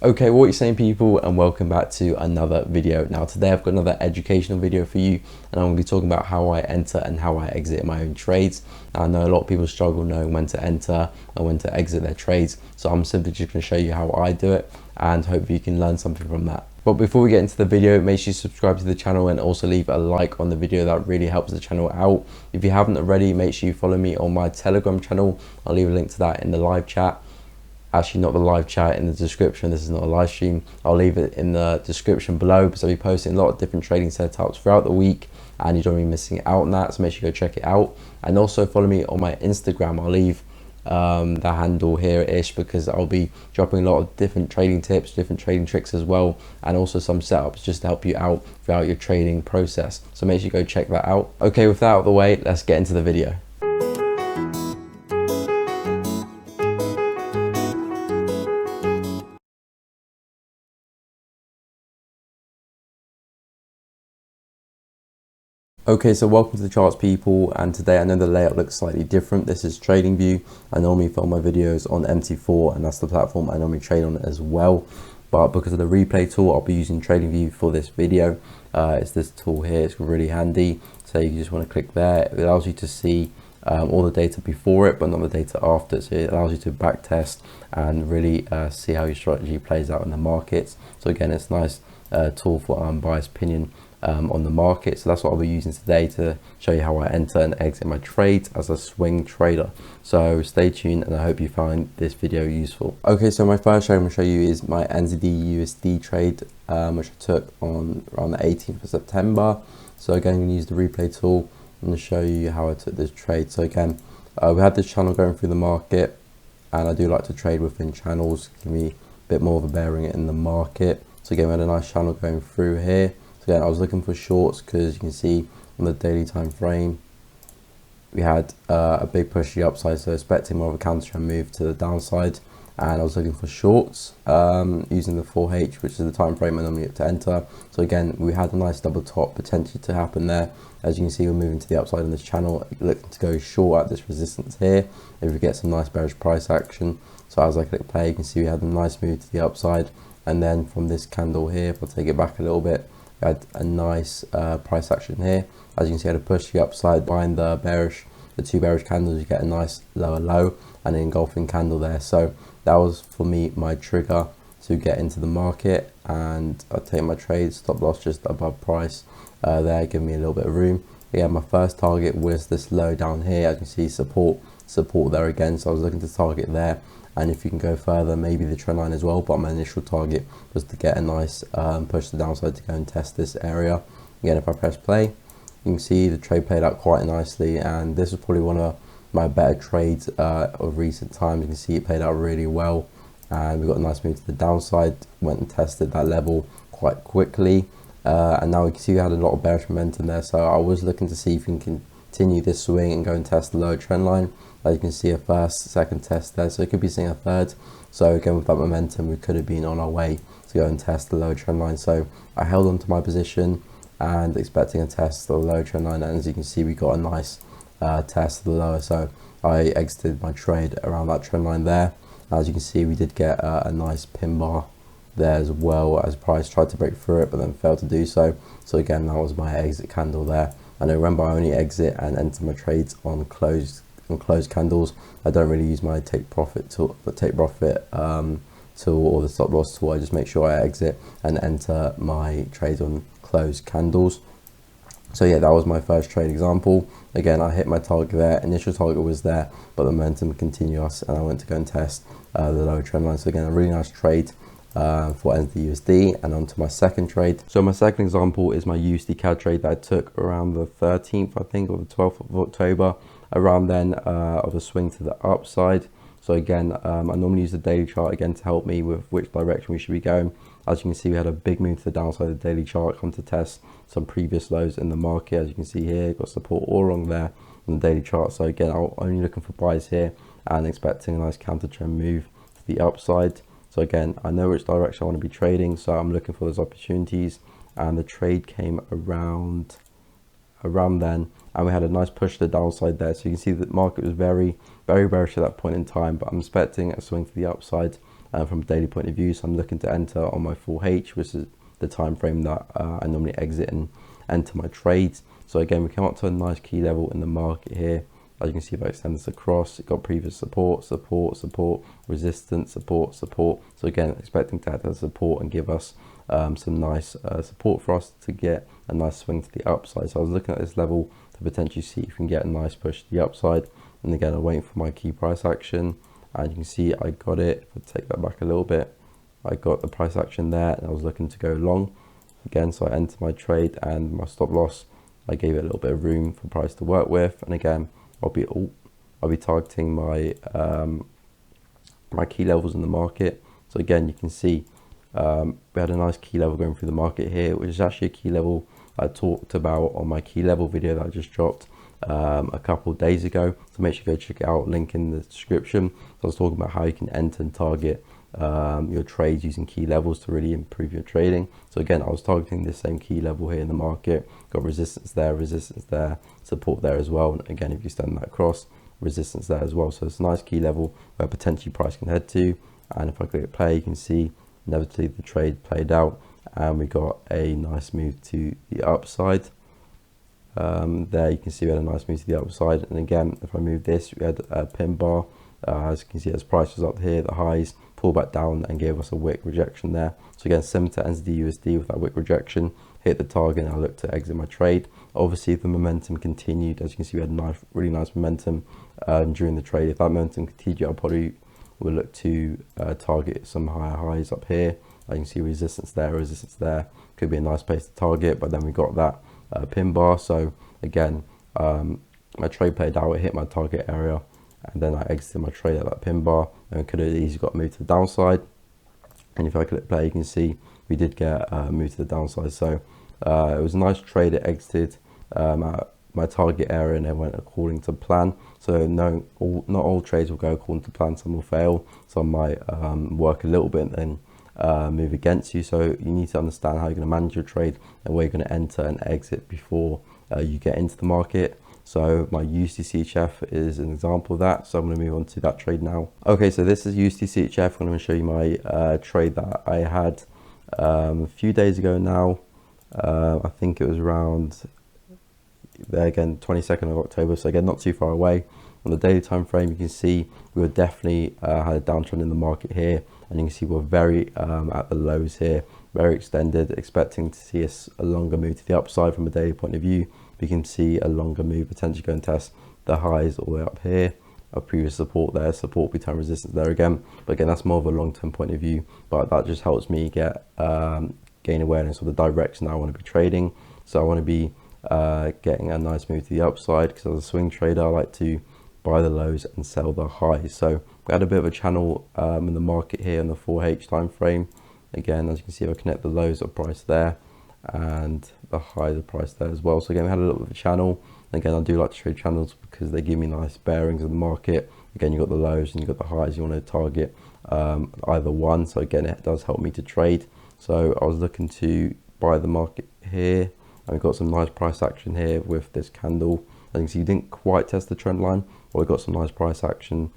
Okay, what are you saying, people, and welcome back to another video. Now today I've got another educational video for you, and I'm going to be talking about how I enter and how I exit my own trades. Now, I know a lot of people struggle knowing when to enter and when to exit their trades, so I'm simply just going to show you how I do it, and hopefully you can learn something from that. But before we get into the video, make sure you subscribe to the channel and also leave a like on the video. That really helps the channel out. If you haven't already, make sure you follow me on my Telegram channel. I'll leave a link to that in the live chat. Actually, not the live chat, in the description. This is not a live stream. I'll leave it in the description below, because I'll be posting a lot of different trading setups throughout the week, and you don't want to be missing out on that, so make sure you go check it out. And also follow me on my Instagram. I'll leave the handle here-ish, because I'll be dropping a lot of different trading tips, different trading tricks as well, and also some setups just to help you out throughout your trading process, so make sure you go check that out. Okay, with that out of the way, let's get into the video. Okay, so welcome to the charts, people, and today I know the layout looks slightly different. This is TradingView. I normally film my videos on MT4, and that's the platform I normally trade on as well, but because of the replay tool, I'll be using TradingView for this video. It's this tool here. It's really handy, so you just want to click there. It allows you to see all the data before it, but not the data after, so it allows you to back test and really see how your strategy plays out in the markets. So again, it's a nice tool for unbiased opinion on the market. So that's what I'll be using today to show you how I enter and exit my trades as a swing trader. So stay tuned, and I hope you find this video useful. Okay, so my first trade I'm going to show you is my NZDUSD trade, which I took on around the 18th of September. So again, I'm going to use the replay tool. I'm going to show you how I took this trade. So again, we had this channel going through the market, and I do like to trade within channels, give me a bit more of a bearing in the market. So again, we had a nice channel going through here. So again, I was looking for shorts, because you can see on the daily time frame we had a big push to the upside, so expecting more of a counter trend move to the downside, and I was looking for shorts using the 4H, which is the time frame I normally have to enter. So again, we had a nice double top potentially to happen there. As you can see, we're moving to the upside on this channel, looking to go short at this resistance here if we get some nice bearish price action. So as I click play, you can see we had a nice move to the upside, and then from this candle here, if I take it back a little bit, we had a nice price action here. As you can see, I had a push to the upside behind the two bearish candles. You get a nice lower low and an engulfing candle there. So that was for me my trigger to get into the market, and I take my trade, stop loss just above price there, giving me a little bit of room. Yeah, my first target was this low down here. As you can see, support there again, so I was looking to target there, and if you can go further, maybe the trend line as well, but my initial target was to get a nice push to the downside to go and test this area. Again, if I press play, you can see the trade played out quite nicely, and this was probably one of my better trades of recent times. You can see it played out really well, and we got a nice move to the downside, went and tested that level quite quickly, and now we can see we had a lot of bearish momentum there. So I was looking to see if we can continue this swing and go and test the lower trend line. As you can see, a first, second test there, so it could be seeing a third. So again, with that momentum, we could have been on our way to go and test the lower trend line. So I held on to my position and expecting a test of the lower trend line, and as you can see, we got a nice test of the lower, so I exited my trade around that trend line there. As you can see, we did get a nice pin bar there as well, as price tried to break through it but then failed to do so. So again, that was my exit candle there. And remember, I only exit and enter my trades on closed candles. I don't really use my take profit tool or the stop loss tool. I just make sure I exit and enter my trades on closed candles. So yeah, that was my first trade example. Again, I hit my target there. Initial target was there, but the momentum continuous, and I went to go and test the lower trend line. So again, a really nice trade for NZDUSD. And on to my second trade. So my second example is my USDCAD trade that I took around the 13th, I think, or the 12th of October, around then, of a swing to the upside. So again, I normally use the daily chart again to help me with which direction we should be going. As you can see, we had a big move to the downside of the daily chart, come to test some previous lows in the market. As you can see here, got support all along there on the daily chart. So again, I'm only looking for buys here and expecting a nice counter trend move to the upside. So again, I know which direction I want to be trading, so I'm looking for those opportunities, and the trade came around then, and we had a nice push to the downside there. So you can see that the market was very bearish at that point in time, but I'm expecting a swing to the upside, from a daily point of view. So I'm looking to enter on my 4H, which is the time frame that I normally exit and enter my trades. So again, we come up to a nice key level in the market here. As you can see, if I extend this across, it got previous support, resistance, support. So again, expecting to add that support and give us some nice support for us to get a nice swing to the upside. So I was looking at this level to potentially see if we can get a nice push to the upside. And again, I'm waiting for my key price action. And you can see I got it. If I take that back a little bit, I got the price action there, and I was looking to go long again. So I entered my trade, and my stop loss, I gave it a little bit of room for price to work with. And again, I'll be targeting my my key levels in the market. So again, you can see we had a nice key level going through the market here, which is actually a key level I talked about on my key level video that I just dropped a couple of days ago. So make sure you go check it out, link in the description. So I was talking about how you can enter and target your trades using key levels to really improve your trading. So again, I was targeting this same key level here in the market, got resistance there, support there as well. And again, if you stand that across, resistance there as well. So it's a nice key level where potentially price can head to. And if I click play, you can see inevitably the trade played out, and we got a nice move to the upside. There you can see we had a nice move to the upside. And again, if I move this, we had a pin bar. As you can see, as price was up here, the highs pulled back down and gave us a wick rejection there. So again, similar to NZDUSD with that wick rejection, hit the target, and I looked to exit my trade. Obviously, if the momentum continued, as you can see, we had really nice momentum during the trade. If that momentum continued, I probably will look to target some higher highs up here. You can see resistance there, could be a nice place to target, but then we got that pin bar. So again, my trade played out, it hit my target area, and then I exited my trade at that pin bar, and we could have easily got moved to the downside. And if I click play, you can see we did get moved to the downside. So it was a nice trade. It exited at my target area and it went according to plan. So not all trades will go according to plan. Some will fail, some might work a little bit and then move against you. So you need to understand how you're going to manage your trade and where you're going to enter and exit before you get into the market. So my USDCHF is an example of that. So I'm going to move on to that trade now. Okay, so this is USDCHF. I'm going to show you my trade that I had a few days ago now. I think it was around there again, 22nd of October. So again, not too far away. On the daily time frame, you can see we were definitely had a downtrend in the market here, and you can see we're very at the lows here, very extended, expecting to see a longer move to the upside from a daily point of view. We can see a longer move potentially going to test the highs all the way up here. Our previous support there, support become resistance there again. But again, that's more of a long-term point of view. But that just helps me get gain awareness of the direction I want to be trading. So I want to be getting a nice move to the upside, because as a swing trader, I like to buy the lows and sell the highs. So we had a bit of a channel in the market here in the 4H time frame. Again, as you can see, if I connect the lows of price there and the highs of price there as well. So again, we had a little bit of a channel. And again, I do like to trade channels because they give me nice bearings of the market. Again, you've got the lows and you've got the highs. You want to target either one. So again, it does help me to trade. So I was looking to buy the market here, and we got some nice price action here with this candle. As you can see, you didn't quite test the trend line, but we got some nice price action,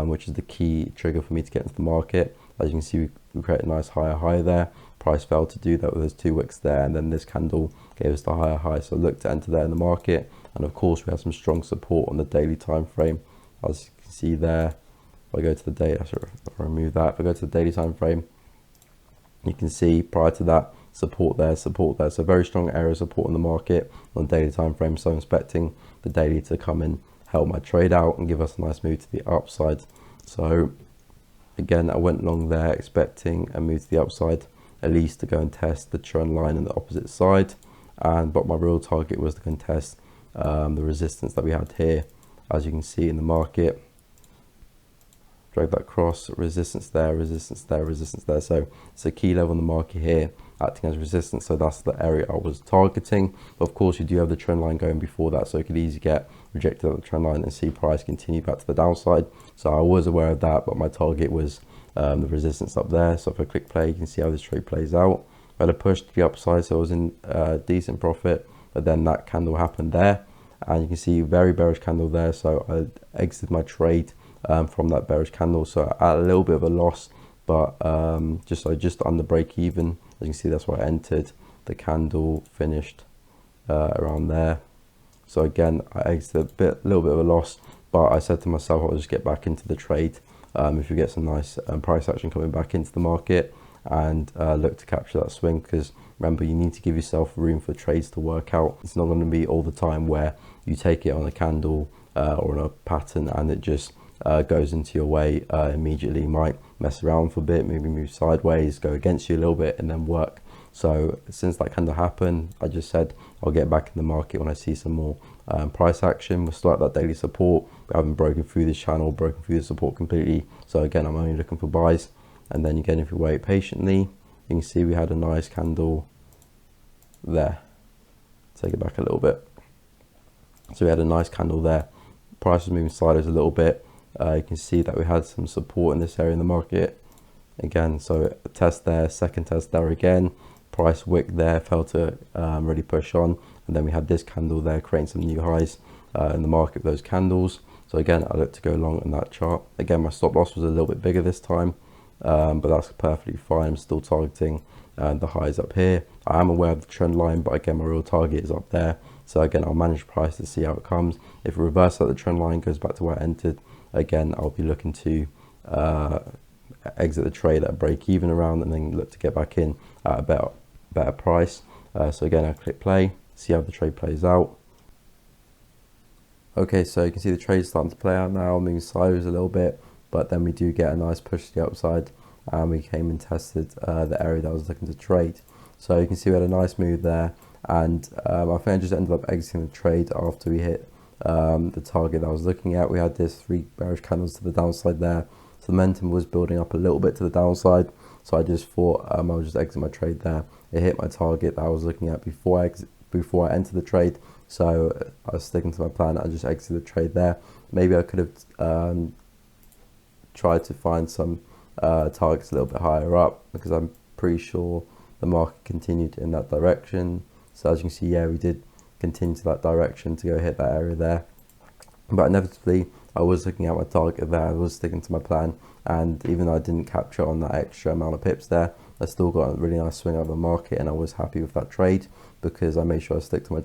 which is the key trigger for me to get into the market. As you can see, we created a nice higher high there. Price failed to do that with those two wicks there, and then this candle gave us the higher high. So look to enter there in the market, and of course we have some strong support on the daily time frame. As you can see there, if I go to the day, I should remove that. If I go to the daily time frame, you can see prior to that, support there. So very strong area of support in the market on the daily time frame. So I'm expecting the daily to come in, help my trade out, and give us a nice move to the upside. So again, I went long there, expecting a move to the upside, at least to go and test the trend line on the opposite side. But my real target was to contest the resistance that we had here, as you can see in the market. Drag that cross, resistance there, resistance there, resistance there. So it's a key level in the market here, acting as resistance. So that's the area I was targeting. But of course, you do have the trend line going before that, so you could easily get rejected at the trend line and see price continue back to the downside. So I was aware of that, but my target was the resistance up there. So if I click play, you can see how this trade plays out. I had a push to the upside, so I was in decent profit, but then that candle happened there, and you can see very bearish candle there. So I exited my trade from that bearish candle, so at a little bit of a loss, but just under break even. As you can see, that's where I entered. The candle finished around there. So again, I exited a little bit of a loss, but I said to myself I'll just get back into the trade if we get some nice price action coming back into the market, and look to capture that swing, because remember, you need to give yourself room for trades to work out. It's not going to be all the time where you take it on a candle or on a pattern and it just goes into your way immediately. You might mess around for a bit, maybe move sideways, go against you a little bit, and then work. So since that kind of happened, I just said I'll get back in the market when I see some more price action. We're still at that daily support. We haven't broken through this channel, broken through the support completely. So again, I'm only looking for buys. And then again, if you wait patiently, you can see we had a nice candle there. Take it back a little bit. So we had a nice candle there. Price was moving sideways a little bit. You can see that we had some support in this area in the market. Again, so a test there, second test there again. Price wick there, fell to really push on, and then we had this candle there creating some new highs in the market with those candles. So again, I look to go long in that chart. Again, my stop loss was a little bit bigger this time, but that's perfectly fine. I'm still targeting the highs up here. I am aware of the trend line, but again, my real target is up there. So again, I'll manage price to see how it comes. If it reverses the trend line, goes back to where I entered, again, I'll be looking to exit the trade at a break even around, and then look to get back in at a better price. So again, I click play, see how the trade plays out. Okay, so you can see the trade starting to play out now, moving sideways a little bit, but then we do get a nice push to the upside, and we came and tested the area that I was looking to trade. So you can see we had a nice move there, and I think I just ended up exiting the trade after we hit the target that I was looking at. We had this 3 bearish candles to the downside there. So the momentum was building up a little bit to the downside, so I just thought I would just exit my trade there. It hit my target that I was looking at before I entered the trade, so I was sticking to my plan. I just exited the trade there. Maybe I could have tried to find some targets a little bit higher up, because I'm pretty sure the market continued in that direction. So as you can see, yeah, we did continue to that direction to go hit that area there, but inevitably I was looking at my target there. I was sticking to my plan, and even though I didn't capture on that extra amount of pips there, I still got a really nice swing out of the market, and I was happy with that trade because I made sure I stick to my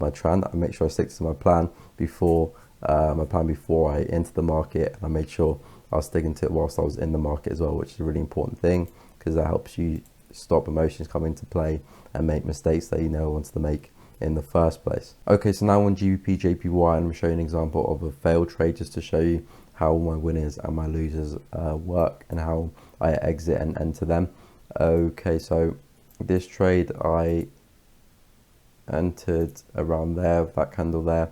I make sure I stick to my plan before I entered the market, and I made sure I was sticking to it whilst I was in the market as well, which is a really important thing, because that helps you stop emotions coming into play and make mistakes that you never wanted to make in the first place. Okay, so now on GBPJPY, I'm showing an example of a failed trade just to show you how my winners and my losers work and how I exit and enter them. Okay, so this trade I entered around there with that candle there.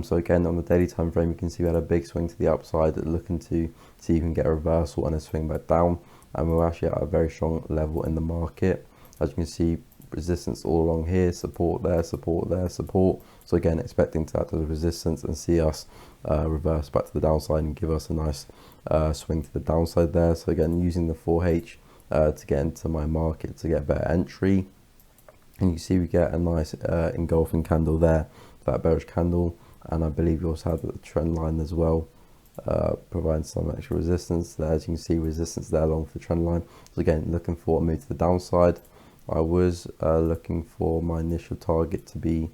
So again, on the daily time frame, you can see we had a big swing to the upside, looking to see if you can get a reversal and a swing back down, and we're actually at a very strong level in the market. As you can see, resistance all along here, support there, support there, support. So again, expecting to act as a resistance and see us reverse back to the downside and give us a nice swing to the downside there. So again, using the 4H to get into my market to get better entry, and you see we get a nice engulfing candle there, that bearish candle, and I believe we also have the trend line as well, providing some extra resistance there. As you can see, resistance there along with the trend line. So again, looking for a move to the downside. I was looking for my initial target to be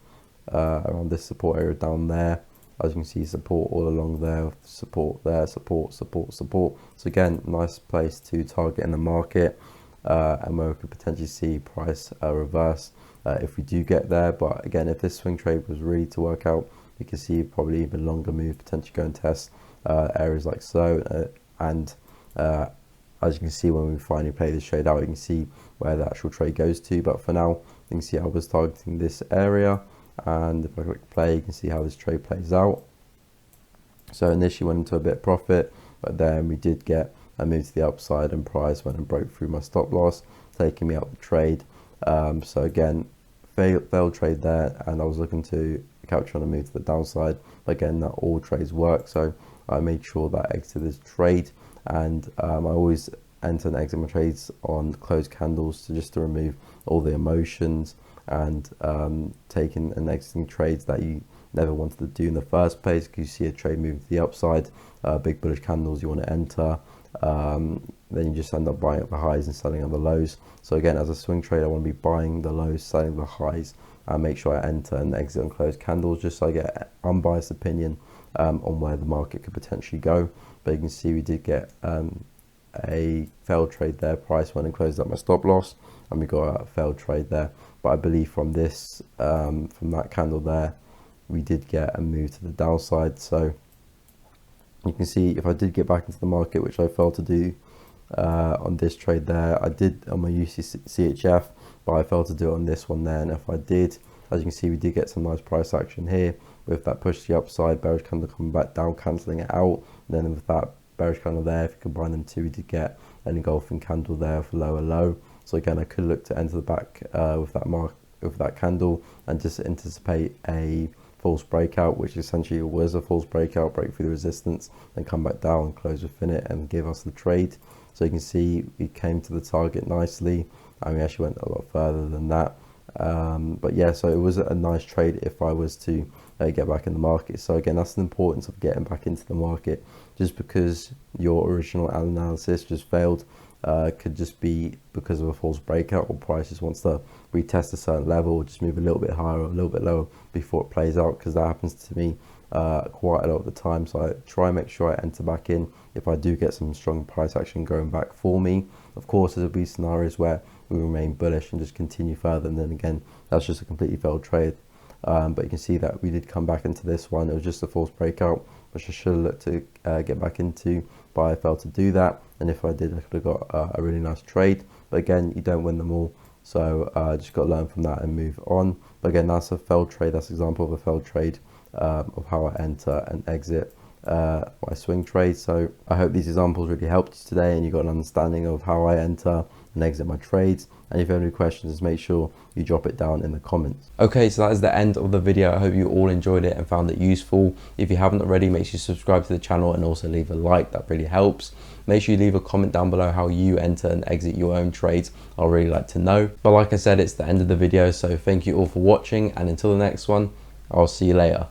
around this support area down there. As you can see, support all along there, support there, support, support, support. So again, nice place to target in the market, and where we could potentially see price reverse if we do get there. But again, if this swing trade was really to work out, you can see probably even longer move, potentially go and test areas like so, and as you can see, when we finally play this trade out, you can see where the actual trade goes to. But for now, you can see I was targeting this area, and if I click play, you can see how this trade plays out. So initially went into a bit of profit, but then we did get a move to the upside, and price went and broke through my stop loss, taking me out the trade. So again, failed trade there, and I was looking to capture on a move to the downside. But again, not all trades work, so I made sure that I exited this trade. And I always enter and exit my trades on closed candles to remove all the emotions and taking and exiting trades that you never wanted to do in the first place, because you see a trade moving to the upside, big bullish candles you want to enter, then you just end up buying at the highs and selling at the lows. So again, as a swing trader, I want to be buying the lows, selling the highs, and make sure I enter and exit on closed candles, just so I get unbiased opinion on where the market could potentially go. But you can see we did get a failed trade there. Price went and closed up my stop loss, and we got a failed trade there. But I believe from this, from that candle there, we did get a move to the downside. So you can see if I did get back into the market, which I failed to do on this trade there, I did on my USDCHF, but I failed to do it on this one there. And if I did, as you can see, we did get some nice price action here with that push to the upside, bearish candle coming back down, cancelling it out. And then with that bearish candle there, if you combine them two, we did get an engulfing candle there for lower low. So again, I could look to enter the back with that candle and just anticipate a false breakout, which essentially was a false breakout, break through the resistance, then come back down, close within it, and give us the trade. So you can see we came to the target nicely, and we actually went a lot further than that. But yeah, so it was a nice trade if I was to get back in the market. So again, that's the importance of getting back into the market. Just because your original analysis just failed could just be because of a false breakout, or price just wants to retest a certain level, or just move a little bit higher or a little bit lower before it plays out, because that happens to me quite a lot of the time. So I try and make sure I enter back in if I do get some strong price action going back for me. Of course, there'll be scenarios where we remain bullish and just continue further, and then again, that's just a completely failed trade. But you can see that we did come back into this one. It was just a false breakout, which I should have looked to get back into, but I failed to do that. And if I did, I could have got a really nice trade. But again, you don't win them all, so just got to learn from that and move on. But again, that's a failed trade. That's an example of a failed trade of how I enter and exit my swing trade. So I hope these examples really helped you today, and you got an understanding of how I enter and exit my trades. And if you have any questions, make sure you drop it down in the comments. Okay, so that is the end of the video. I hope you all enjoyed it and found it useful. If you haven't already, make sure you subscribe to the channel and also leave a like. That really helps. Make sure you leave a comment down below how you enter and exit your own trades. I'd really like to know. But like I said, it's the end of the video, so thank you all for watching, and until the next one, I'll see you later.